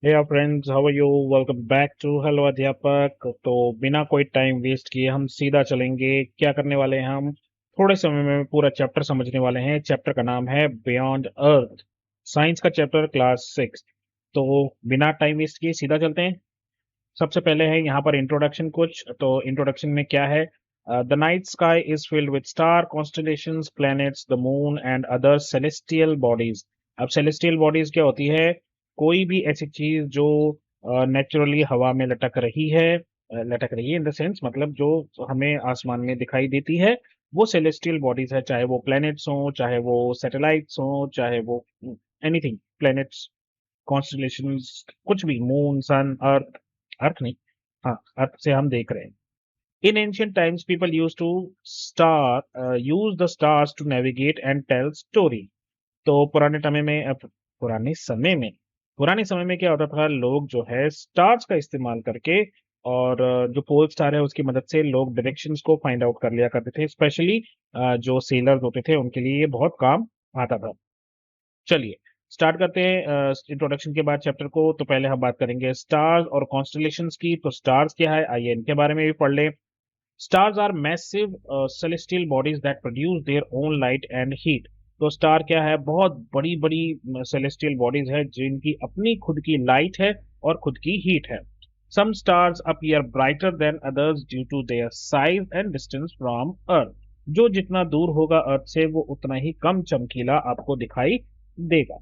Hey friends, how are you? Welcome back to hello Adhyapak. तो बिना कोई टाइम वेस्ट किए हम सीधा चलेंगे। क्या करने वाले हैं हम? थोड़े समय में पूरा चैप्टर समझने वाले हैं। चैप्टर का नाम है बियॉन्ड अर्थ, साइंस का चैप्टर, क्लास 6। तो बिना टाइम वेस्ट किए सीधा चलते हैं। सबसे पहले है यहाँ पर इंट्रोडक्शन कुछ। तो इंट्रोडक्शन में क्या है? The night sky is filled with star constellations, planets, the moon and other celestial bodies. अब सेलेस्टियल बॉडीज क्या होती है? कोई भी ऐसी चीज जो नेचुरली हवा में लटक रही है इन द सेंस, मतलब जो हमें आसमान में दिखाई देती है, वो सेलेस्टियल बॉडीज है। चाहे वो प्लैनेट्स हों, चाहे वो सैटेलाइट्स हों, चाहे वो एनीथिंग, प्लैनेट्स, कॉन्स्टलेशंस, कुछ भी, मून, सन, अर्थ। अर्थ नहीं, हाँ, अर्थ से हम देख रहे हैं। In ancient times people use the stars to navigate and tell story. तो पुराने समय में क्या होता था? लोग जो है स्टार्स का इस्तेमाल करके और जो पोल स्टार है उसकी मदद से लोग डायरेक्शंस को फाइंड आउट कर लिया करते थे। स्पेशली जो सेलर्स होते थे उनके लिए ये बहुत काम आता था। चलिए स्टार्ट करते हैं इंट्रोडक्शन के बाद चैप्टर को। तो पहले हम बात करेंगे स्टार्स और कॉन्स्टलेशंस की। तो स्टार्स क्या है, आइए इनके बारे में भी पढ़ लें। Stars are massive celestial bodies that produce their own light and heat. तो स्टार क्या है? बहुत बड़ी बड़ी सेलेस्टियल बॉडीज है जिनकी अपनी खुद की लाइट है और खुद की हीट है। Some stars appear brighter than others due to their size and distance from earth. जो जितना दूर होगा अर्थ से वो उतना ही कम चमकीला आपको दिखाई देगा।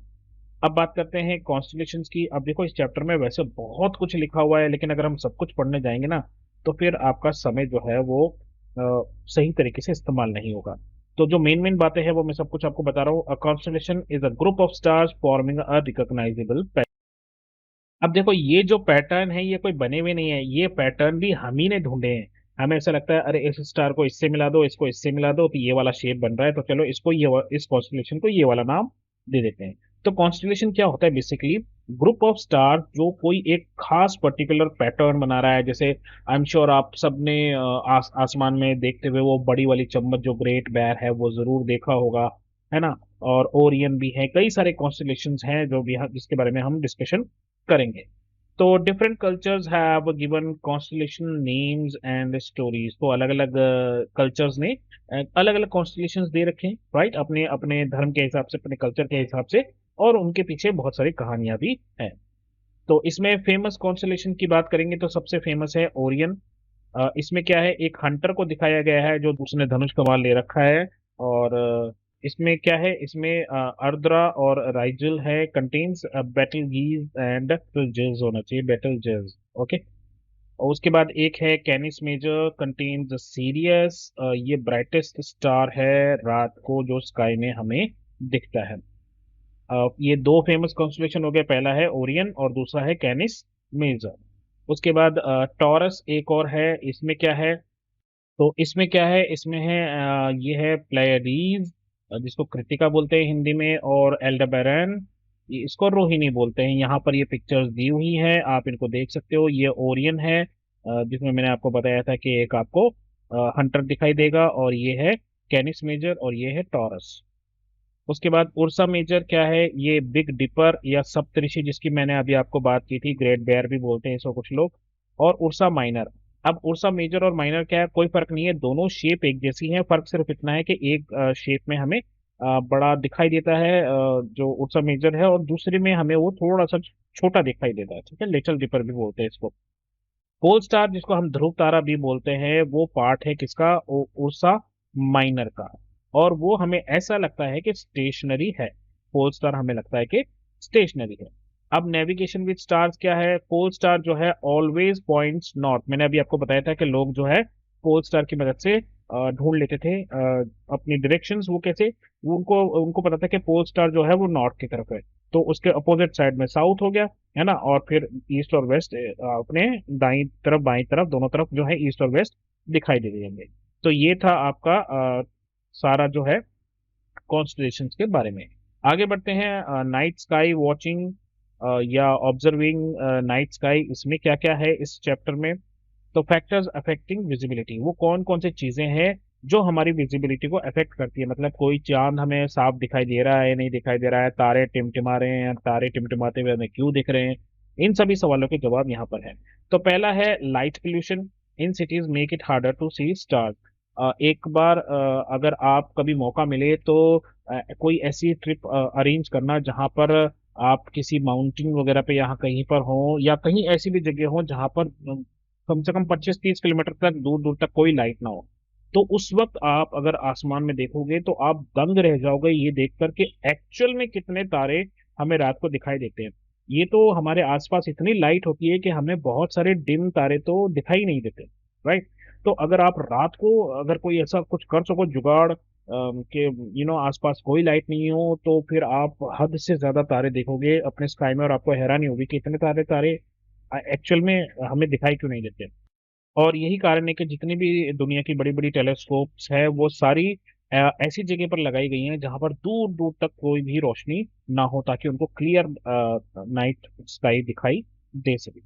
अब बात करते हैं कॉन्स्टलेशंस की। अब देखो, इस चैप्टर में वैसे बहुत कुछ लिखा हुआ है, लेकिन अगर हम सब कुछ पढ़ने जाएंगे ना तो फिर आपका समय जो है वो सही तरीके से इस्तेमाल नहीं होगा। तो जो मेन मेन बातें हैं वो मैं सब कुछ आपको बता रहा हूँ। अ constellation is a group of stars forming a recognisable. अब देखो, ये जो पैटर्न है ये कोई बने हुए नहीं है, ये पैटर्न भी हम ही ने ढूंढे हैं। हमें ऐसा लगता है अरे इस स्टार को इससे मिला दो, इसको इससे मिला दो, तो ये वाला शेप बन रहा है, तो चलो इसको इस कॉन्स्टलेशन को ये वाला नाम दे देते हैं। तो कॉन्स्टलेशन क्या होता है? बेसिकली ग्रुप ऑफ स्टार जो कोई एक खास पर्टिकुलर पैटर्न बना रहा है। जैसे आई एम श्योर आप सबने आसमान में देखते हुए वो बड़ी वाली चम्मच जो ग्रेट बेयर है वो जरूर देखा होगा, है ना? और ओरियन भी है, कई सारे कॉन्स्टलेशंस हैं जो भी जिसके बारे में हम डिस्कशन करेंगे। तो different cultures have given constellation names and stories. तो अलग अलग कल्चर्स ने अलग अलग कॉन्स्टलेशंस दे रखे हैं, राइट? अपने अपने धर्म के हिसाब से, अपने कल्चर के हिसाब से, और उनके पीछे बहुत सारी कहानियां भी हैं। तो इसमें फेमस कॉन्स्टलेशन की बात करेंगे तो सबसे फेमस है ओरियन। इसमें क्या है, एक हंटर को दिखाया गया है जो उसने धनुष कमान ले रखा है। और इसमें क्या है, इसमें अर्द्रा और राइजल है, कंटेन्स बैटल गीज एंड जेज, होना चाहिए बैटल जेज। ओके। और उसके बाद एक है कैनिस मेजर, कंटेन्स सीरियस। ये ब्राइटेस्ट स्टार है रात को जो स्काई में हमें दिखता है। ये दो फेमस कॉन्स्टलेशन हो गए, पहला है ओरियन और दूसरा है कैनिस मेजर। उसके बाद टॉरस एक और है। इसमें क्या है? तो इसमें क्या है, इसमें है ये है प्लेयरीज, जिसको कृतिका बोलते हैं हिंदी में, और एल्डेबैरन, इसको रोहिणी बोलते हैं। यहाँ पर ये पिक्चर्स दी हुई है, आप इनको देख सकते हो। ये ओरियन है, जिसमें मैंने आपको बताया था कि एक आपको हंटर दिखाई देगा, और ये है कैनिस मेजर, और ये है टॉरस। उसके बाद उर्सा मेजर क्या है? ये बिग डिपर या सप्तऋषि, जिसकी मैंने अभी आपको बात की थी, ग्रेट बेयर भी बोलते हैं इसको कुछ लोग। और उर्सा माइनर। अब उर्सा मेजर और माइनर क्या है? कोई फर्क नहीं है, दोनों शेप एक जैसी हैं। फर्क सिर्फ इतना है कि एक शेप में हमें बड़ा दिखाई देता है, जो उर्सा मेजर है, और दूसरे में हमें वो थोड़ा सा छोटा दिखाई देता है। ठीक है, लिटिल डिपर भी बोलते हैं इसको। पोल स्टार, जिसको हम ध्रुव तारा भी बोलते हैं, वो पार्ट है किसका? उर्सा माइनर का। और वो हमें ऐसा लगता है कि स्टेशनरी है। पोल स्टार हमें लगता है कि स्टेशनरी है। अब नेविगेशन विद स्टार्स क्या है? पोल स्टार जो है ऑलवेज पॉइंट्स नॉर्थ। मैंने अभी आपको बताया था कि लोग जो है पोल स्टार की मदद से ढूंढ लेते थे अपनी डायरेक्शंस। वो कैसे? वो उनको उनको पता था कि पोल स्टार जो है वो नॉर्थ की तरफ है, तो उसके अपोजिट साइड में साउथ हो गया, है ना? और फिर ईस्ट और वेस्ट अपने दाई तरफ बाई तरफ दोनों तरफ जो है ईस्ट और वेस्ट दिखाई दे देंगे। तो ये था आपका सारा जो है कॉन्स्टलेशंस के बारे में। आगे बढ़ते हैं नाइट स्काई वॉचिंग या ऑब्जर्विंग नाइट स्काई। इसमें क्या क्या है इस चैप्टर में? तो फैक्टर्स अफेक्टिंग विजिबिलिटी, वो कौन कौन सी चीजें हैं जो हमारी विजिबिलिटी को अफेक्ट करती है? मतलब कोई चांद हमें साफ दिखाई दे रहा है, नहीं दिखाई दे रहा है, तारे टिमटिमा रहे हैं, तारे टिमटिमाते हुए हमें क्यों दिख रहे हैं? इन सभी सवालों के जवाब यहाँ पर है। तो पहला है light pollution in cities make it harder to see stars. एक बार अगर आप कभी मौका मिले तो कोई ऐसी ट्रिप अरेंज करना जहाँ पर आप किसी माउंटेन वगैरह पे यहाँ कहीं पर हो, या कहीं ऐसी भी जगह हो जहाँ पर कम से कम 25-30 किलोमीटर तक दूर दूर तक कोई लाइट ना हो। तो उस वक्त आप अगर आसमान में देखोगे तो आप दंग रह जाओगे ये देख कर के एक्चुअल में कितने तारे हमें रात को दिखाई देते हैं। ये तो हमारे आसपास इतनी लाइट होती है कि हमें बहुत सारे डिम तारे तो दिखाई नहीं देते। राइट। तो अगर आप रात को अगर कोई ऐसा कुछ कर सको जुगाड़ कि आसपास कोई लाइट नहीं हो, तो फिर आप हद से ज्यादा तारे देखोगे अपने स्काई में और आपको हैरानी होगी कि इतने तारे तारे एक्चुअल में हमें दिखाई क्यों नहीं देते। और यही कारण है कि जितनी भी दुनिया की बड़ी बड़ी टेलीस्कोप्स है वो सारी ऐसी जगह पर लगाई गई हैं जहां पर दूर दूर तक कोई भी रोशनी ना हो, ताकि उनको क्लियर नाइट स्काई दिखाई दे सके।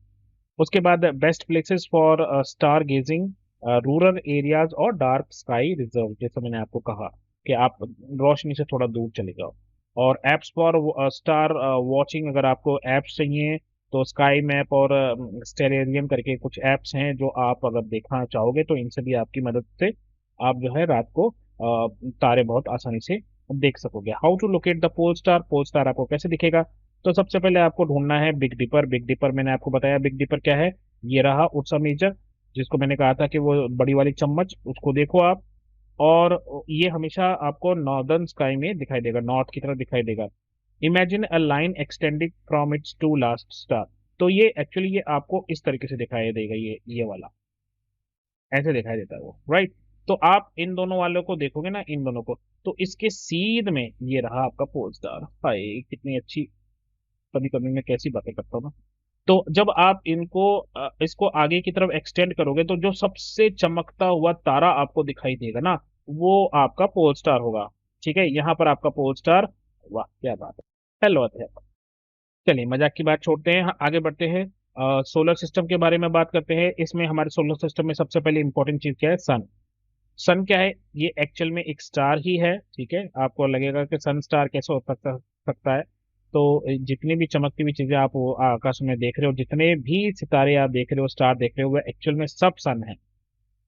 उसके बाद best places for star gazing, rural areas और डार्क स्काई रिजर्व, जैसे मैंने आपको कहा कि आप रोशनी से थोड़ा दूर चले जाओ। और एप्स फॉर स्टार वॉचिंग, अगर आपको एप्स चाहिए तो स्काई मैप और स्टेरेरियम करके कुछ एप्स हैं जो आप अगर देखना चाहोगे तो इनसे भी आपकी मदद से आप जो है रात को तारे बहुत आसानी से देख सकोगे। How to locate the pole star, pole star आपको कैसे दिखेगा? तो सबसे पहले आपको ढूंढना है बिग डिपर। बिग डिपर मैंने आपको बताया बिग डिपर क्या है, ये रहा उर्सा मेजर, जिसको मैंने कहा था कि वो बड़ी वाली चम्मच, उसको देखो आप। और ये हमेशा आपको नॉर्दर्न स्काई में दिखाई देगा, नॉर्थ की तरफ दिखाई देगा। Imagine a line extending from its to last star. तो ये एक्चुअली ये आपको इस तरीके से दिखाई देगा, ये वाला ऐसे दिखाई देता है वो, राइट। तो आप इन दोनों वालों को देखोगे ना, इन दोनों को, तो इसके सीध में ये रहा आपका पोल स्टार। हाय कितनी अच्छी, कभी कभी मैं कैसी बातें करता हूँ ना। तो जब आप इसको आगे की तरफ एक्सटेंड करोगे तो जो सबसे चमकता हुआ तारा आपको दिखाई देगा ना, वो आपका पोल स्टार होगा। ठीक है, यहाँ पर आपका पोल स्टार। वाह क्या बात है, हेलो है। चलिए मजाक की बात छोड़ते हैं, आगे बढ़ते हैं। सोलर सिस्टम के बारे में बात करते हैं। इसमें हमारे सोलर सिस्टम में सबसे पहले इंपॉर्टेंट चीज क्या है? सन। सन क्या है? ये एक्चुअल में एक स्टार ही है। ठीक है, आपको लगेगा कि सन स्टार कैसे हो सकता है। तो जितनी भी चमकती हुई चीजें आप वो आकाश में देख रहे हो, जितने भी सितारे आप देख रहे हो, स्टार देख रहे हो, वो एक्चुअल में सब सन है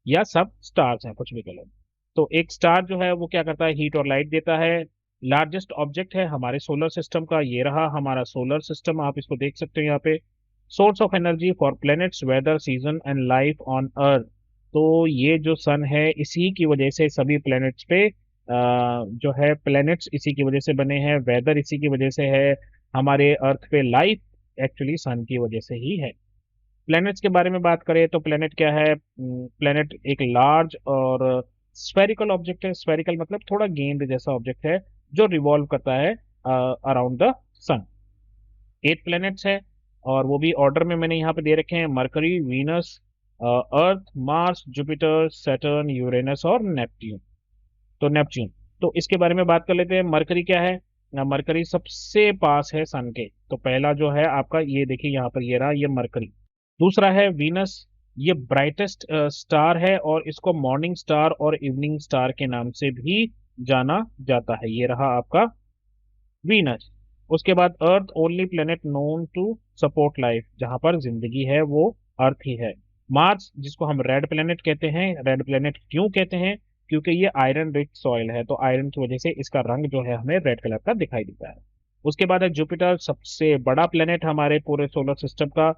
या सब स्टार्स हैं, कुछ भी कह लो। तो एक स्टार जो है वो क्या करता है? हीट और लाइट देता है। लार्जेस्ट ऑब्जेक्ट है हमारे सोलर सिस्टम का, ये रहा हमारा सोलर सिस्टम, आप इसको देख सकते हो यहाँ पे। Source of energy for planets, weather, season and life on earth. तो ये जो सन है इसी की वजह से सभी प्लैनेट्स पे जो है प्लैनेट्स इसी की वजह से बने हैं, वेदर इसी की वजह से है, हमारे अर्थ पे लाइफ एक्चुअली सन की वजह से ही है। प्लैनेट्स के बारे में बात करें तो प्लैनेट क्या है? प्लैनेट एक लार्ज और स्फेरिकल ऑब्जेक्ट है। स्फेरिकल मतलब थोड़ा गेंद जैसा ऑब्जेक्ट है जो रिवॉल्व करता है अराउंड द सन। 8 प्लैनेट्स है और वो भी ऑर्डर में मैंने यहाँ पे दे रखे हैं: मरकरी, वीनस, अर्थ, मार्स, जुपिटर, सैटर्न, यूरेनस और नेपट्यून। तो नेपच्यून, तो इसके बारे में बात कर लेते हैं। मरकरी क्या है? मरकरी सबसे पास है सन के। तो पहला जो है आपका ये देखिए यहाँ पर, ये रहा ये मरकरी। दूसरा है वीनस, ये ब्राइटेस्ट स्टार है और इसको मॉर्निंग स्टार और इवनिंग स्टार के नाम से भी जाना जाता है। ये रहा आपका वीनस। उसके बाद earth, only planet known to support life, जहां पर जिंदगी है वो अर्थ ही है। मार्स, जिसको हम रेड प्लेनेट कहते हैं। रेड प्लेनेट क्यों कहते हैं? क्योंकि ये आयरन रिच सॉइल है, तो आयरन की वजह से इसका रंग जो है हमें रेड कलर का दिखाई देता है। उसके बाद है जुपिटर, सबसे बड़ा प्लेनेट हमारे पूरे सोलर सिस्टम का।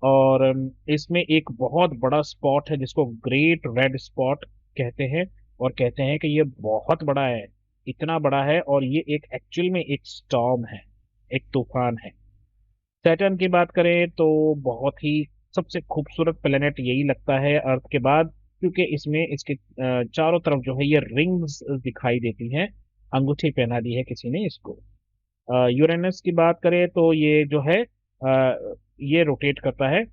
और इसमें एक बहुत बड़ा स्पॉट है जिसको ग्रेट रेड स्पॉट कहते हैं, और कहते हैं कि ये बहुत बड़ा है, इतना बड़ा है, और ये एक एक्चुअल में एक स्टॉर्म है, एक तूफान है। सैटर्न की बात करें तो बहुत ही सबसे खूबसूरत प्लेनेट यही लगता है अर्थ के बाद, क्योंकि इसमें इसके चारों तरफ जो है ये रिंग्स दिखाई देती हैं, अंगूठी पहना दी है किसी ने इसको। यूरेनस की बात करें तो ये जो है ये रोटेट करता है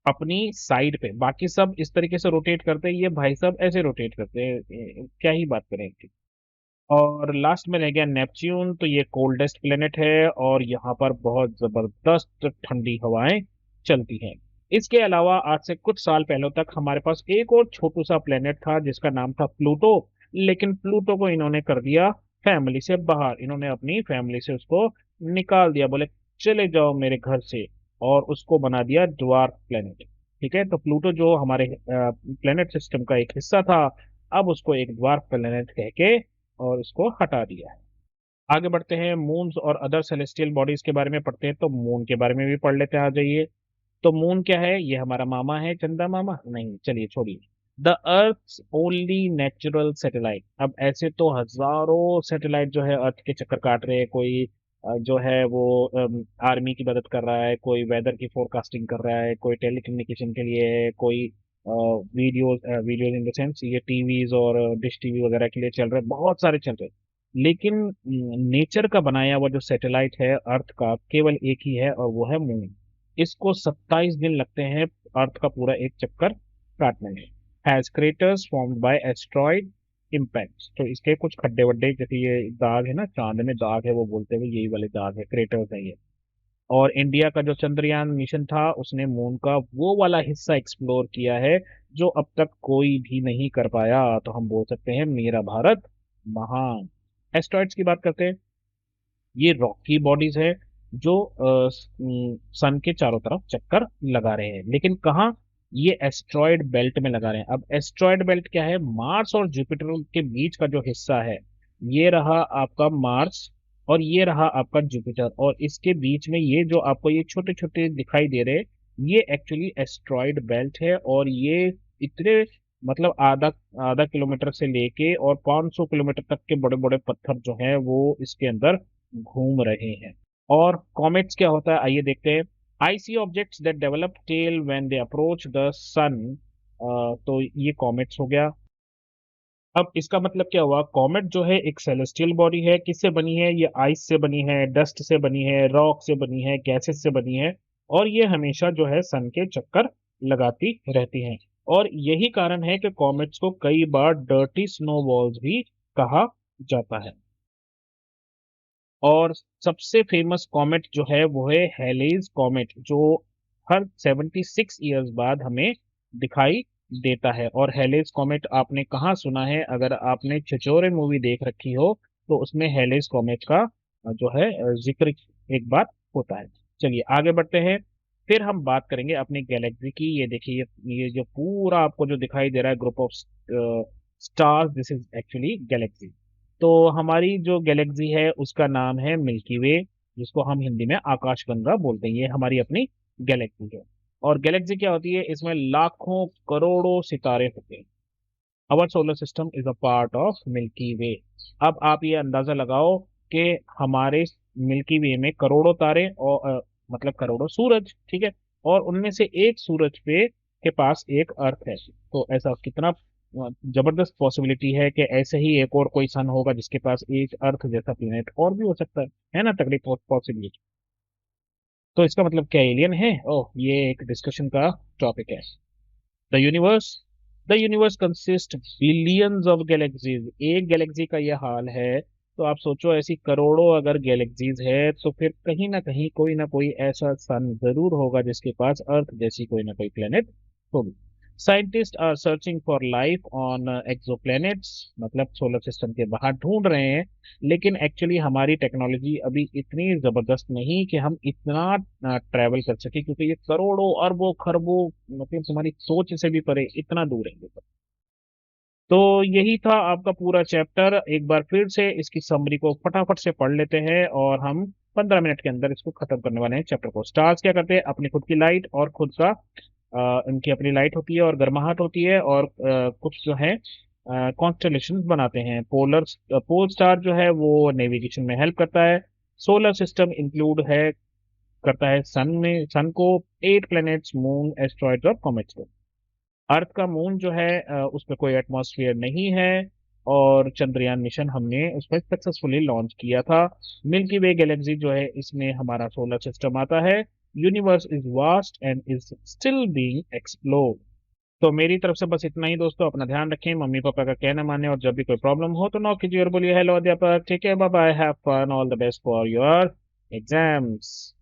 अपनी साइड पे, बाकी सब इस तरीके से रोटेट करते हैं, ये भाई साहब ऐसे रोटेट करते हैं, क्या ही बात करें इनकी। और लास्ट में रह गया नेपच्यून, तो ये कोल्डेस्ट प्लेनेट है और यहाँ पर बहुत जबरदस्त ठंडी हवाएं चलती हैं। इसके अलावा आज से कुछ साल पहले तक हमारे पास एक और छोटू सा प्लेनेट था जिसका नाम था प्लूटो, लेकिन प्लूटो को इन्होंने कर दिया फैमिली से बाहर, इन्होंने अपनी फैमिली से उसको निकाल दिया, बोले चले जाओ मेरे घर से। और उसको बना दिया ड्वार्फ प्लेनेट। ठीक है, तो प्लूटो जो हमारे प्लेनेट सिस्टम का एक हिस्सा था, अब उसको एक ड्वार्फ प्लेनेट कह के और उसको हटा दिया है। आगे बढ़ते हैं, मून्स और अदर सेलेस्टियल बॉडीज के बारे में पढ़ते हैं। तो मून के बारे में भी पढ़ लेते हैं, आ जाइए। तो मून क्या है? ये हमारा मामा है, चंदा मामा नहीं, चलिए छोड़िए। The earth only natural satellite. अब ऐसे तो हजारों सैटेलाइट जो है अर्थ के चक्कर काट रहे हैं। कोई जो है वो आर्मी की मदद कर रहा है, कोई वेदर की फोरकास्टिंग कर रहा है, कोई टेलीकम्युनिकेशन के लिए है, कोई videos videos in the sense ये टीवीज और डिश टीवी वगैरह के लिए चल रहे हैं, बहुत सारे चल रहे हैं। लेकिन नेचर का बनाया हुआ जो सैटेलाइट है अर्थ का, केवल एक ही है और वो है मून। इसको 27 दिन लगते हैं अर्थ का पूरा एक चक्कर काटने में। Has craters formed by asteroid impact. तो इसके कुछ खड्डे वड्डे, जैसे ये दाग है ना, चांद में दाग है वो बोलते हुए, यही वाले दाग है, क्रेटर्स है ये। और इंडिया का जो चंद्रयान मिशन था उसने मून का वो वाला हिस्सा एक्सप्लोर किया है जो अब तक कोई भी नहीं कर पाया। तो हम बोल सकते हैं मेरा भारत महान। एस्ट्रॉइड्स की बात करते हैं। ये रॉकी बॉडीज है जो सन के चारों तरफ चक्कर लगा रहे हैं, लेकिन कहाँ? ये एस्ट्रॉयड बेल्ट में लगा रहे हैं। अब एस्ट्रॉयड बेल्ट क्या है? मार्स और जुपिटर के बीच का जो हिस्सा है, ये रहा आपका मार्स और ये रहा आपका जुपिटर, और इसके बीच में ये जो आपको ये छोटे छोटे दिखाई दे रहे हैं, ये एक्चुअली एस्ट्रॉयड बेल्ट है। और ये इतने, मतलब आधा आधा किलोमीटर से लेके और 500 किलोमीटर तक के बड़े बड़े पत्थर जो हैं वो इसके अंदर घूम रहे हैं। और कॉमेट्स क्या होता है, आइए देखते हैं। Icy objects that develop tail when they approach the sun. तो ये कॉमेट्स हो गया। अब इसका मतलब क्या हुआ? कॉमेट जो है एक सेलेस्टियल बॉडी है। किससे बनी है? ये आइस से बनी है, डस्ट से बनी है, रॉक से बनी है, गैसेस से बनी है। और ये हमेशा जो है सन के चक्कर लगाती रहती हैं। और यही कारण है कि कॉमेट्स को कई बार डर्टी स्नो बॉल्स भी कहा जाता है। और सबसे फेमस कॉमेट जो है वो है हेलेज कॉमेट, जो हर 76 ईयर्स बाद हमें दिखाई देता है। और हेलेज कॉमेट आपने कहाँ सुना है? अगर आपने छिछोरे मूवी देख रखी हो तो उसमें हेलेज कॉमेट का जो है जिक्र एक बार होता है। चलिए आगे बढ़ते हैं। फिर हम बात करेंगे अपनी गैलेक्सी की। ये देखिए, ये जो पूरा आपको जो दिखाई दे रहा है group of stars, this is actually Galaxy. तो हमारी जो गैलेक्सी है उसका नाम है मिल्की वे, जिसको हम हिंदी में आकाशगंगा बोलते हैं। ये हमारी अपनी गैलेक्सी है। और गैलेक्सी क्या होती है? इसमें लाखों करोड़ों सितारे होते हैं। Our solar system is a part of Milky Way. अब आप ये अंदाजा लगाओ कि हमारे मिल्की वे में करोड़ों तारे और मतलब करोड़ों सूरज, ठीक है, और उनमें से एक सूरज पे के पास एक अर्थ है। तो ऐसा कितना जबरदस्त पॉसिबिलिटी है कि ऐसे ही एक और कोई सन होगा जिसके पास एक अर्थ जैसा प्लेनेट और भी हो सकता है ना? तगड़ी पॉसिबिलिटी। तो इसका मतलब क्या एलियन है? ओह, ये एक डिस्कशन का टॉपिक है। The universe, the universe consist billions of galaxies. एक गैलेक्सी का ये हाल है तो आप सोचो ऐसी करोड़ों अगर गैलेक्सीज है तो फिर कहीं ना कोई ऐसा सन जरूर होगा जिसके पास अर्थ जैसी कोई ना कोई प्लेनेट होगी। Scientist are searching for life on exoplanets, मतलब सोलर सिस्टम के बाहर ढूंढ रहे हैं। लेकिन एक्चुअली हमारी टेक्नोलॉजी अभी इतनी जबरदस्त नहीं कि हम इतना ट्रैवल कर सके, क्योंकि ये करोड़ों अरबों खरबों, मतलब तुम्हारी सोच से भी परे इतना दूर है ये सब। तो यही था आपका पूरा चैप्टर। एक बार फिर से इसकी समरी को फटाफट से पढ़ लेते हैं और हम 15 मिनट के अंदर इसको खत्म करने वाले हैं चैप्टर को। स्टार्स क्या करते हैं? अपनी खुद की लाइट और खुद का इनकी अपनी लाइट होती है और गर्माहट होती है, और कुछ जो है कॉन्स्टेलेशन बनाते हैं। पोल स्टार जो है वो नेविगेशन में हेल्प करता है। सोलर सिस्टम इंक्लूड है करता है सन को, 8 प्लैनेट्स, मून, एस्ट्रॉइड्स और कॉमेट्स को। अर्थ का मून जो है उस पर कोई एटमॉस्फेयर नहीं है। और चंद्रयान मिशन हमने उस पर सक्सेसफुली लॉन्च किया था। मिल्की वे गैलेक्सी जो है इसमें हमारा सोलर सिस्टम आता है। Universe is vast and is still being explored. तो मेरी तरफ से बस इतना ही दोस्तों। अपना ध्यान रखें, मम्मी पापा का कहना माने, और जब भी कोई प्रॉब्लम हो तो नॉक कीजिए और बोलिए हेलो अध्यापक। ठीक है, bye bye, have fun, all the best for your exams.